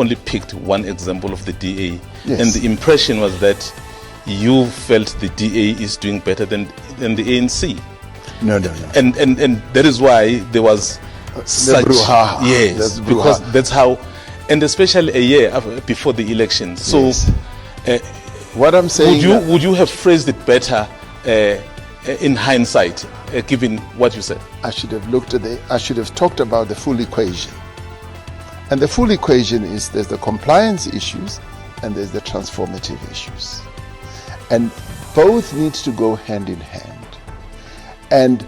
only picked one example of the DA, Yes. and the impression was that you felt the DA is doing better than the ANC. No. And that is why there was such brouhaha. Yes, That's because brouhaha. that's how, and especially a year before the election. So, Yes. What I'm saying, would you have phrased it better in hindsight, given what you said? I should have talked about the full equation. And the full equation is there's the compliance issues and there's the transformative issues. And both need to go hand in hand. And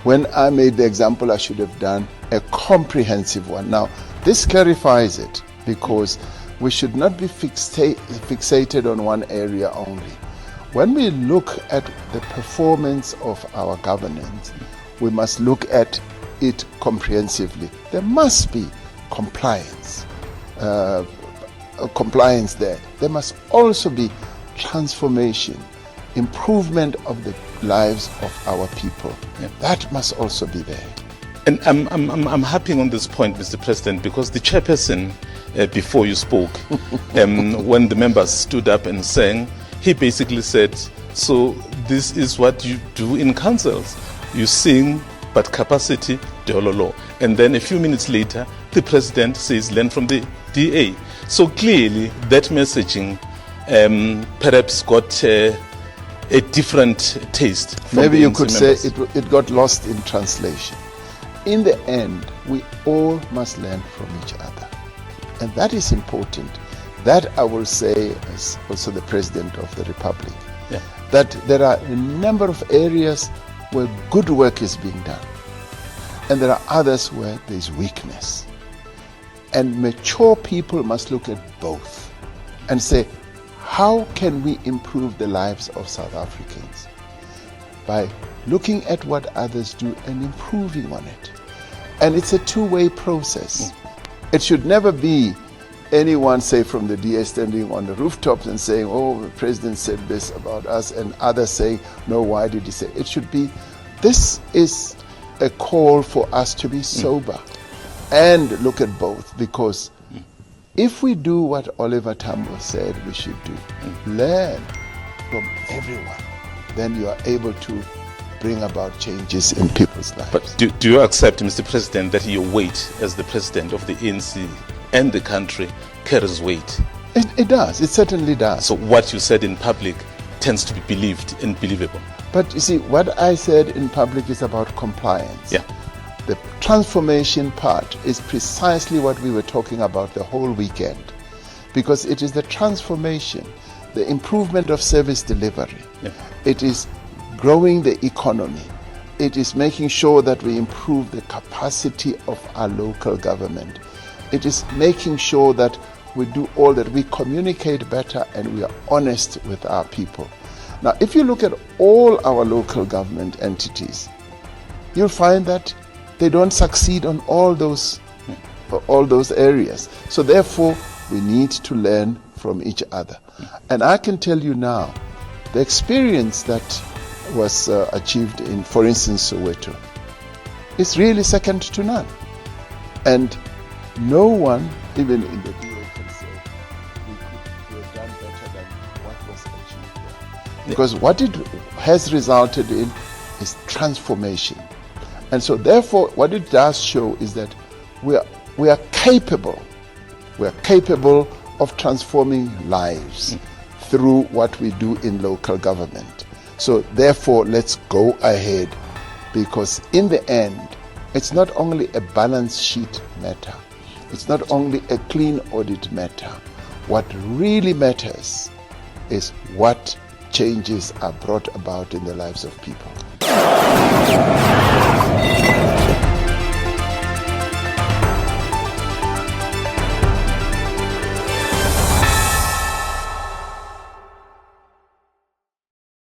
when I made the example, I should have done a comprehensive one. Now, this clarifies it because we should not be fixated on one area only. When we look at the performance of our governance, we must look at it comprehensively. There must be compliance there. There must also be transformation, improvement of the lives of our people. Yeah. That must also be there. And I'm happy on this point, Mr. President, because the chairperson, before you spoke, when the members stood up and sang, he basically said, so this is what you do in councils. You sing, but capacity, dololo. And then a few minutes later, the president says, learn from the DA. So clearly, that messaging perhaps got a different taste. Maybe you could say it got lost in translation. In the end, we all must learn from each other. And that is important. That I will say as also the President of the Republic, that there are a number of areas where good work is being done. And there are others where there is weakness. And mature people must look at both and say, how can we improve the lives of South Africans? By looking at what others do and improving on it. And it's a two-way process. It should never be anyone, say from the DA, standing on the rooftops and saying, oh, the president said this about us, and others saying, no, why did he say? It should be, this is a call for us to be sober and look at both, because if we do what Oliver Tambo said we should do, learn from everyone, then you are able to bring about changes in people's lives. But do you accept, Mr. President, that your weight as the president of the ANC and the country carries weight? It does. It certainly does. So what you said in public tends to be believed and believable. But you see, what I said in public is about compliance. Yeah. The transformation part is precisely what we were talking about the whole weekend, because it is the transformation, the improvement of service delivery. Yeah. It is growing the economy. It is making sure that we improve the capacity of our local government. It is making sure that we do all that, we communicate better and we are honest with our people. Now, if you look at all our local government entities, you'll find that they don't succeed on all those areas. So therefore, we need to learn from each other. And I can tell you now, the experience that was achieved in, for instance, Soweto, is really second to none. And no one, even in the DA, can say we have done better than what was achieved there. Because what it has resulted in is transformation. And so therefore, what it does show is that we are capable of transforming lives through what we do in local government. So therefore, let's go ahead, because in the end, it's not only a balance sheet matter. It's not only a clean audit matter. What really matters is what changes are brought about in the lives of people.